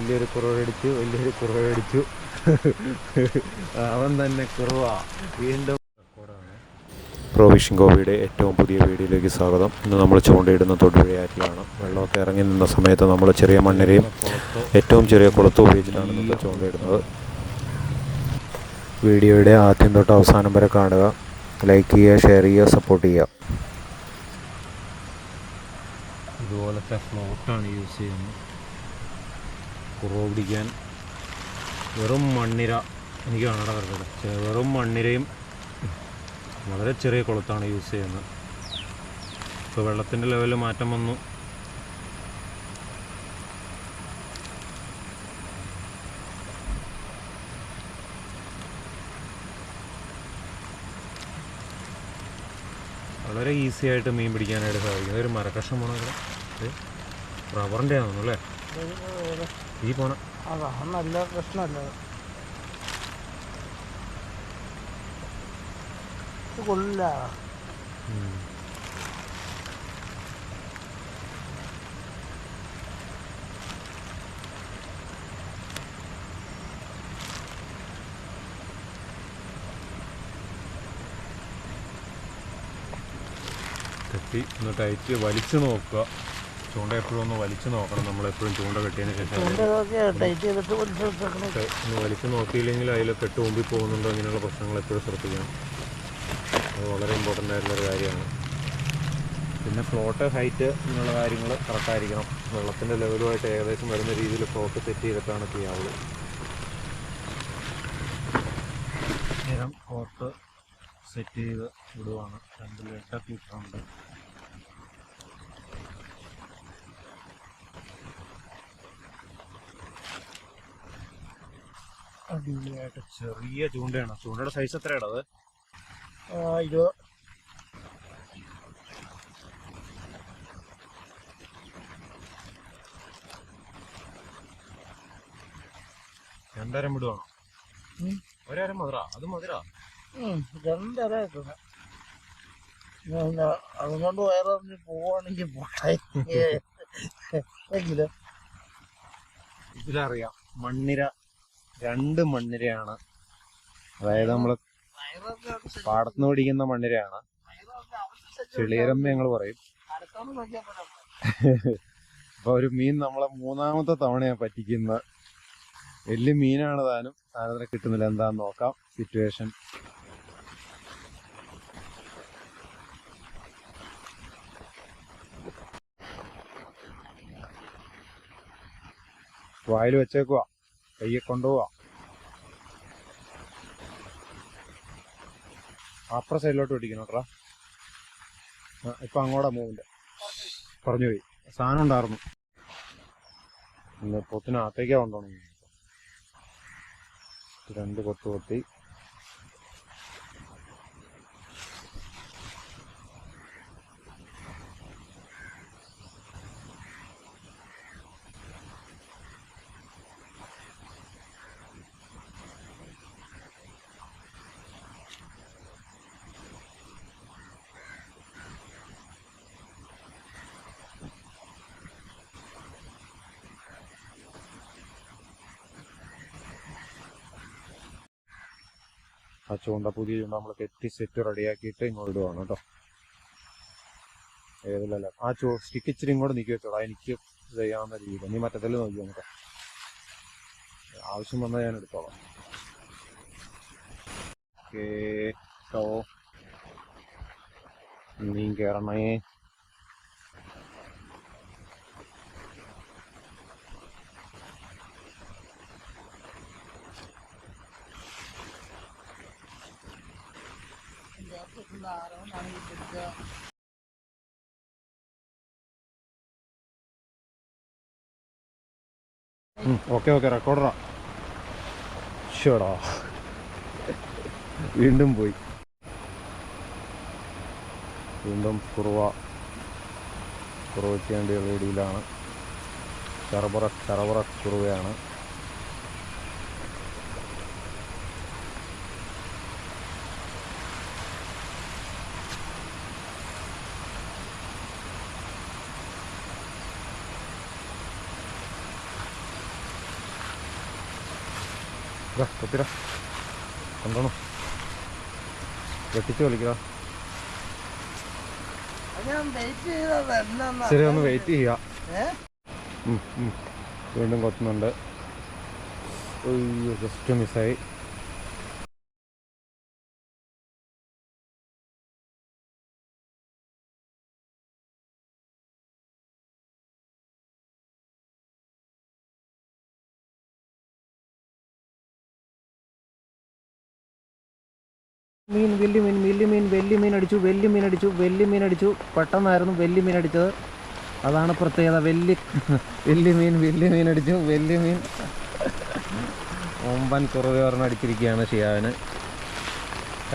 വലിയൊരു കുറവടിച്ചു. അവൻ തന്നെ കുറവ വീണ്ടും. പ്രോ ഫിഷിംഗ് ഗോപിയുടെ ഏറ്റവും പുതിയ വീഡിയോയിലേക്ക് സ്വാഗതം. ഇന്ന് നമ്മൾ ചൂണ്ടയിടുന്ന തൊടുപുഴയാറ്റിലാണ്. വെള്ളമൊക്കെ ഇറങ്ങി നിന്ന സമയത്ത് നമ്മൾ ചെറിയ മണ്ണിരയും ഏറ്റവും ചെറിയ കുളത്തും ഉപയോഗിച്ചിട്ടാണ് ഇന്നത്തെ ചൂണ്ടയിടുന്നത്. വീഡിയോയുടെ ആദ്യം തൊട്ട് അവസാനം വരെ കാണുക. ലൈക്ക് ചെയ്യുക, ഷെയർ ചെയ്യുക, സപ്പോർട്ട് ചെയ്യുക. ഇതുപോലത്തെ ഫ്ലോട്ടാണ് യൂസ് ചെയ്യുന്നത്. കുറവ് പിടിക്കാൻ വെറും മണ്ണിര, എനിക്ക് കാണാൻ പറഞ്ഞത് വെറും മണ്ണിരയും വളരെ ചെറിയ കുളത്താണ് യൂസ് ചെയ്യുന്നത്. ഇപ്പോൾ വെള്ളത്തിൻ്റെ ലെവലിൽ മാറ്റം വന്നു. വളരെ ഈസി ആയിട്ട് മീൻ പിടിക്കാനായിട്ട് സാധിക്കും. ഒരു മരക്കഷ്ണം പോണത് റബ്ബറിൻ്റെ ആണെന്നു അല്ലേ ഈ പോണ? നല്ല പ്രശ്നമല്ല, കൊള്ളില്ല. കെട്ടി ഒന്ന് ടൈറ്റ് വലിച്ചു നോക്കുക. ചൂണ്ട എപ്പോഴും ഒന്ന് വലിച്ചു നോക്കണം. നമ്മളെപ്പോഴും ചൂണ്ട കെട്ടിയതിന് ശേഷം ഒന്ന് വലിച്ചു നോക്കിയില്ലെങ്കിൽ അതിൽ കെട്ട് മുമ്പിൽ പോകുന്നുണ്ടോ, ഇങ്ങനെയുള്ള പ്രശ്നങ്ങൾ എപ്പോഴും ശ്രദ്ധിക്കണം. അത് വളരെ ഇമ്പോർട്ടൻ്റ് ആയിട്ടുള്ളൊരു കാര്യമാണ്. പിന്നെ ഫ്ലോട്ട് ഹൈറ്റ് ഇങ്ങനെയുള്ള കാര്യങ്ങൾ കറക്റ്റായിരിക്കണം. വെള്ളത്തിൻ്റെ ലെവലുമായിട്ട് ഏകദേശം വരുന്ന രീതിയിൽ ഫ്ലോട്ട് സെറ്റ് ചെയ്തിട്ടാണ് ചെയ്യാവുള്ളൂ. നേരം ഫ്ലോട്ട് സെറ്റ് ചെയ്ത് വിടുവാണ്. 2 ഫീറ്റർ ഉണ്ട്. അടിപൊളിയായിട്ട് ചെറിയ ചൂണ്ടയാണ്. ചൂണ്ടയുടെ സൈസ് എത്രയാണ് അത്? 20. രണ്ടരം വിടുവാണോ? ഒരരം മധുര, അത് മധുര 2.5 അതുകൊണ്ട് വയറിഞ്ഞ് പോവാണെങ്കിൽ പോട്ടെ. ഇതിലറിയാം മണ്ണിര, 2 മണ്ണിരയാണ്. അതായത് നമ്മൾ പാടത്തുനിന്ന് പിടിക്കുന്ന മണ്ണിരയാണ്. ചെളിയരമ്പ് ഞങ്ങൾ പറയും. അപ്പൊ ഒരു മീൻ നമ്മളെ 3ാമത്തെ തവണയാണ് പറ്റിക്കുന്ന. വലിയ മീനാണ് താനും. സാധനത്തിന് കിട്ടുന്നില്ല. എന്താന്ന് നോക്കാം സിറ്റുവേഷൻ. വായിൽ വെച്ചേക്കുവാ, കയ്യെ കൊണ്ടുപോവാ. അപ്പുറ സൈഡിലോട്ട് പിടിക്കണം കേട്ടോ. ഇപ്പൊ അങ്ങോട്ടാ മൂവിന്റെ പറഞ്ഞു പോയി. സാധനം ഉണ്ടായിരുന്നു. പൊത്തിനകത്തേക്കാ കൊണ്ടോണം. 2 കൊത്ത് കൊത്തി. ആ ചൂണ്ട, പുതിയ ചൂണ്ട നമ്മൾ കെട്ടി സെറ്റ് റെഡിയാക്കിയിട്ട് ഇങ്ങോട്ട് ഇടുവാണ് കേട്ടോ. ഏതിലല്ല ആ സ്റ്റിക്ക് ഇച്ചിരി ഇങ്ങോട്ട് നീക്കി വെച്ചോളാം. എനിക്ക് ചെയ്യാവുന്ന രീതിയിൽ. നീ മറ്റത്തിൽ നോക്കി നോക്കാം. ആവശ്യം വന്നാൽ ഞാൻ എടുത്തോളാം. കേട്ടോ, നീ കയറണേ. ഓക്കെ റെക്കോർഡറാ. ഷോടാ, വീണ്ടും പോയി. വീണ്ടും കുറവ് ചെയ്യേണ്ട രീതിയിലാണ്. ചറപറ കുറുവയാണ്. കൊത്തിര കണ്ടോണോ വെട്ടിച്ച് കളിക്കടാ. ഞാൻ വെയിറ്റ് ചെയ്തത് എന്നാ ശരി ഒന്ന് വെയിറ്റ് ചെയ്യുക. ഏ വീണ്ടും കൊത്തുന്നുണ്ട്. അയ്യോ ജസ്റ്റ് മിസ്സായി. വലിയ മീൻ അടിച്ചു. പെട്ടെന്നായിരുന്നു വലിയ മീൻ അടിച്ചത്. അതാണ് പ്രത്യേകത. വലിയ മീൻ അടിച്ചു. ഒമ്പൻ കുറവ് ഒരെണ്ണം അടിച്ചിരിക്കുകയാണ് ഷിയാവിന്.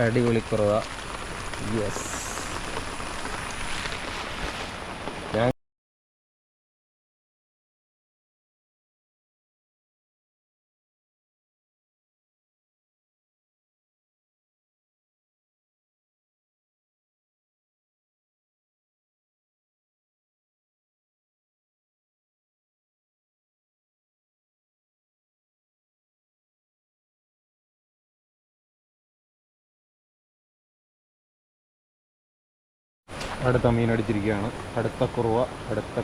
അടിപൊളി കുറവ. യെസ്. അടുത്ത മീൻ അടിച്ചിരിക്കുകയാണ്. അടുത്ത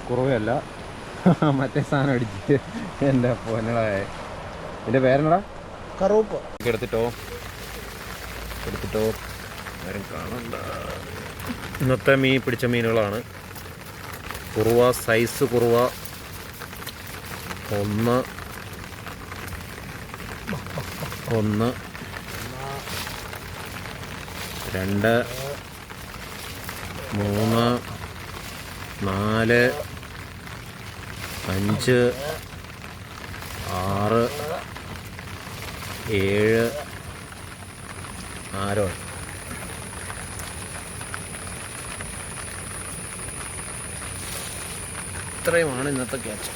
കുറുവയല്ല മറ്റേ സാധനം അടിച്ചിട്ട് എൻ്റെ പൊന്നളായ. എൻ്റെ പേരെന്നടാ? കറുപ്പ്. എടുത്തിട്ടോ ആരും കാണണ്ട. ഇന്നത്തെ മീൻ പിടിച്ച മീനുകളാണ്. Kuruva, size Kuruva 1 2 3 4 5 6 7 Aaron. ഇത്രയുമാണ് ഇന്നത്തെ ക്യാച്ച്.